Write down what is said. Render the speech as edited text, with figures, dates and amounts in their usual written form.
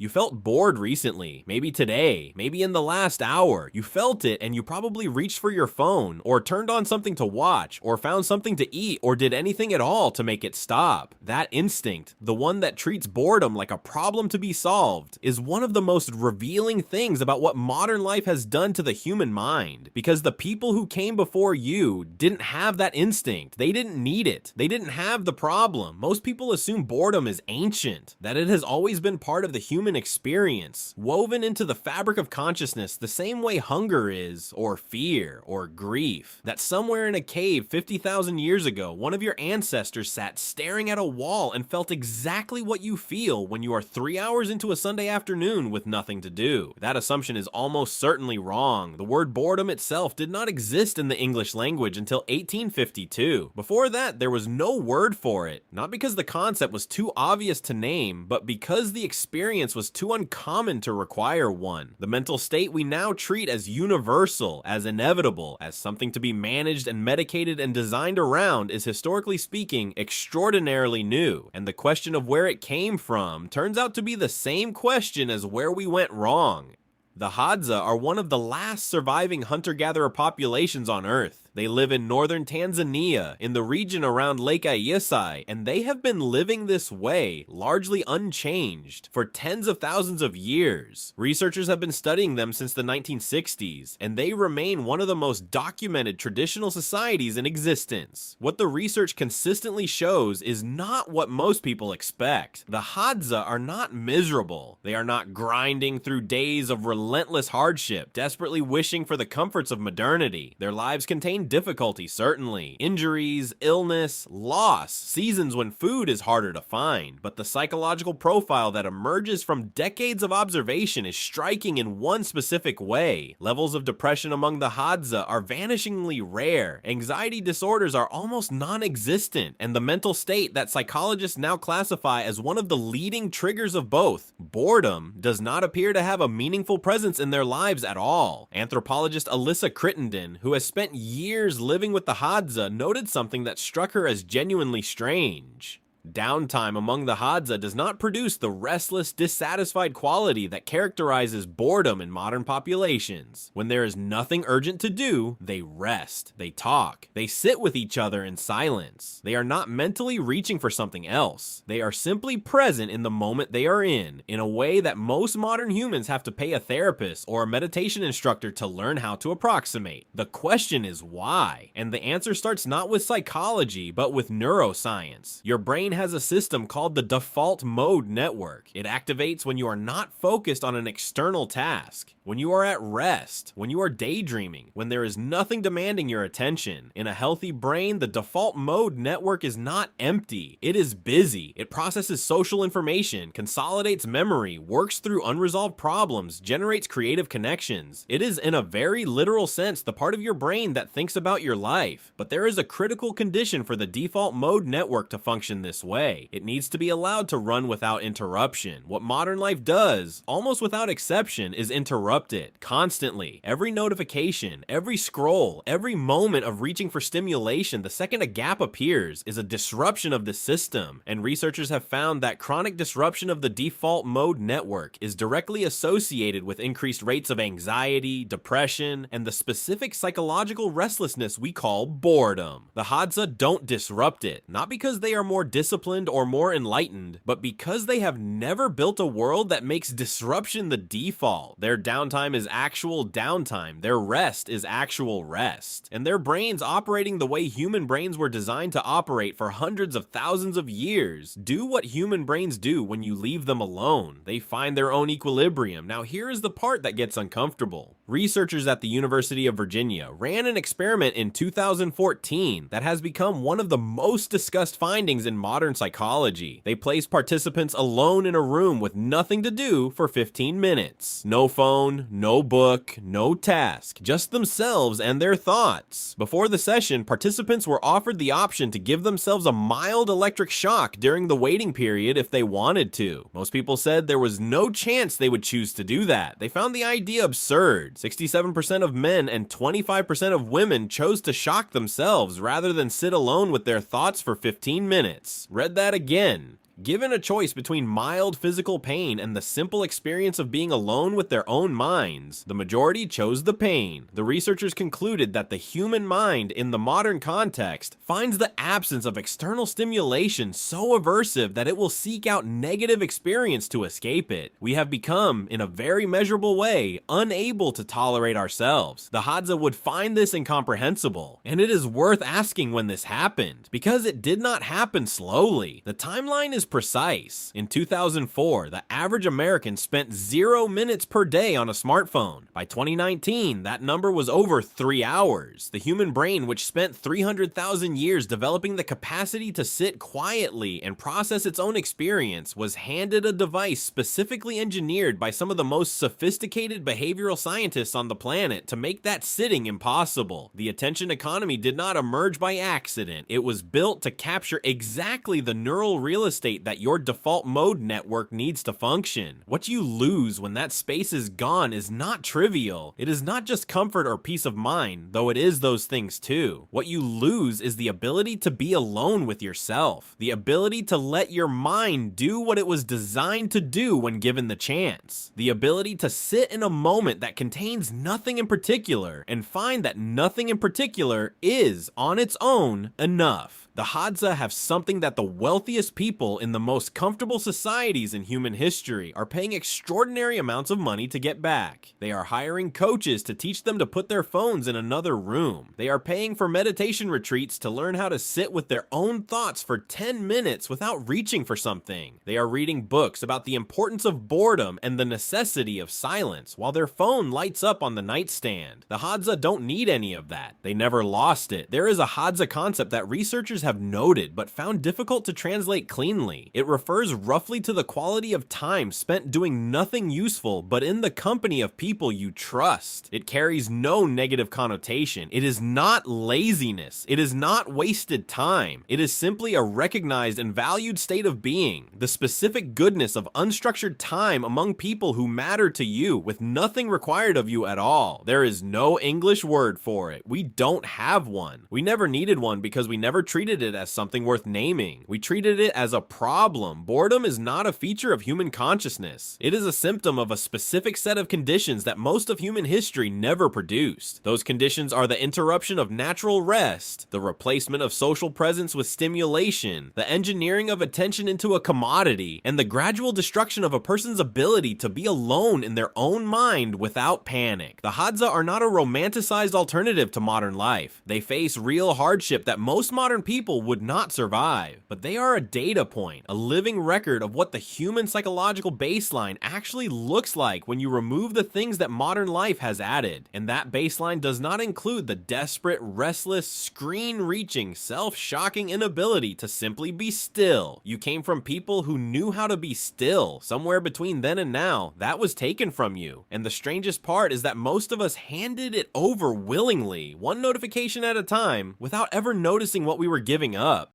You felt bored recently, maybe today, maybe in the last hour. You felt it and you probably reached for your phone, or turned on something to watch, or found something to eat, or did anything at all to make it stop. That instinct, the one that treats boredom like a problem to be solved, is one of the most revealing things about what modern life has done to the human mind. Because the people who came before you didn't have that instinct. They didn't need it. They didn't have the problem. Most people assume boredom is ancient, that it has always been part of the human experience, woven into the fabric of consciousness the same way hunger is, or fear, or grief. That somewhere in a cave 50,000 years ago, one of your ancestors sat staring at a wall and felt exactly what you feel when you are 3 hours into a Sunday afternoon with nothing to do. That assumption is almost certainly wrong. The word boredom itself did not exist in the English language until 1852. Before that, there was no word for it, not because the concept was too obvious to name, but because the experience was too uncommon to require one. The mental state we now treat as universal, as inevitable, as something to be managed and medicated and designed around is, historically speaking, extraordinarily new, and the question of where it came from turns out to be the same question as where we went wrong. The Hadza are one of the last surviving hunter-gatherer populations on Earth. They live in northern Tanzania, in the region around Lake Ayasai, and they have been living this way, largely unchanged, for tens of thousands of years. Researchers have been studying them since the 1960s, and they remain one of the most documented traditional societies in existence. What the research consistently shows is not what most people expect. The Hadza are not miserable. They are not grinding through days of relentless hardship, desperately wishing for the comforts of modernity. Their lives contain difficulty, certainly. Injuries, illness, loss, seasons when food is harder to find. But the psychological profile that emerges from decades of observation is striking in one specific way. Levels of depression among the Hadza are vanishingly rare. Anxiety disorders are almost non-existent. And the mental state that psychologists now classify as one of the leading triggers of both, boredom, does not appear to have a meaningful presence in their lives at all. Anthropologist Alyssa Crittenden, who has spent years living with the Hadza, noted something that struck her as genuinely strange. Downtime among the Hadza does not produce the restless, dissatisfied quality that characterizes boredom in modern populations. When there is nothing urgent to do, they rest, they talk, they sit with each other in silence. They are not mentally reaching for something else. They are simply present in the moment they are in a way that most modern humans have to pay a therapist or a meditation instructor to learn how to approximate. The question is why? And the answer starts not with psychology, but with neuroscience. Your brain has a system called the default mode network. It activates when you are not focused on an external task, when you are at rest, when you are daydreaming, when there is nothing demanding your attention. In a healthy brain, the default mode network is not empty. It is busy. It processes social information, consolidates memory, works through unresolved problems, generates creative connections. It is, in a very literal sense, the part of your brain that thinks about your life. But there is a critical condition for the default mode network to function this way. It needs to be allowed to run without interruption. What modern life does, almost without exception, is interrupt it constantly. Every notification, every scroll, every moment of reaching for stimulation, the second a gap appears, is a disruption of the system. And researchers have found that chronic disruption of the default mode network is directly associated with increased rates of anxiety, depression, and the specific psychological restlessness we call boredom. The Hadza don't disrupt it, not because they are more disciplined or more enlightened, but because they have never built a world that makes disruption the default. Their downtime is actual downtime. Their rest is actual rest. And their brains, operating the way human brains were designed to operate for hundreds of thousands of years, do what human brains do when you leave them alone. They find their own equilibrium. Now here is the part that gets uncomfortable. Researchers at the University of Virginia ran an experiment in 2014 that has become one of the most discussed findings in modern psychology. They placed participants alone in a room with nothing to do for 15 minutes. No phone, no book, no task, just themselves and their thoughts. Before the session, participants were offered the option to give themselves a mild electric shock during the waiting period if they wanted to. Most people said there was no chance they would choose to do that. They found the idea absurd. 67% of men and 25% of women chose to shock themselves rather than sit alone with their thoughts for 15 minutes. Read that again. Given a choice between mild physical pain and the simple experience of being alone with their own minds, the majority chose the pain. The researchers concluded that the human mind, in the modern context, finds the absence of external stimulation so aversive that it will seek out negative experience to escape it. We have become, in a very measurable way, unable to tolerate ourselves. The Hadza would find this incomprehensible, and it is worth asking when this happened, because it did not happen slowly. The timeline is precise. In 2004, the average American spent 0 minutes per day on a smartphone. By 2019, that number was over 3 hours. The human brain, which spent 300,000 years developing the capacity to sit quietly and process its own experience, was handed a device specifically engineered by some of the most sophisticated behavioral scientists on the planet to make that sitting impossible. The attention economy did not emerge by accident. It was built to capture exactly the neural real estate that your default mode network needs to function. What you lose when that space is gone is not trivial. It is not just comfort or peace of mind, though it is those things too. What you lose is the ability to be alone with yourself, the ability to let your mind do what it was designed to do when given the chance, the ability to sit in a moment that contains nothing in particular and find that nothing in particular is, on its own, enough. The Hadza have something that the wealthiest people in the most comfortable societies in human history are paying extraordinary amounts of money to get back. They are hiring coaches to teach them to put their phones in another room. They are paying for meditation retreats to learn how to sit with their own thoughts for 10 minutes without reaching for something. They are reading books about the importance of boredom and the necessity of silence while their phone lights up on the nightstand. The Hadza don't need any of that. They never lost it. There is a Hadza concept that researchers have noted but found difficult to translate cleanly. It refers roughly to the quality of time spent doing nothing useful but in the company of people you trust. It carries no negative connotation. It is not laziness. It is not wasted time. It is simply a recognized and valued state of being, the specific goodness of unstructured time among people who matter to you with nothing required of you at all. There is no English word for it. We don't have one. We never needed one because we never treated it as something worth naming. We treated it as a problem. Boredom is not a feature of human consciousness. It is a symptom of a specific set of conditions that most of human history never produced. Those conditions are the interruption of natural rest, the replacement of social presence with stimulation, the engineering of attention into a commodity, and the gradual destruction of a person's ability to be alone in their own mind without panic. The Hadza are not a romanticized alternative to modern life. They face real hardship that most modern people would not survive, but they are a data point, a living record of what the human psychological baseline actually looks like when you remove the things that modern life has added. And that baseline does not include the desperate, restless, screen-reaching, self-shocking inability to simply be still. You came from people who knew how to be still. Somewhere between then and now, that was taken from you. And the strangest part is that most of us handed it over willingly, one notification at a time, without ever noticing what we were giving up.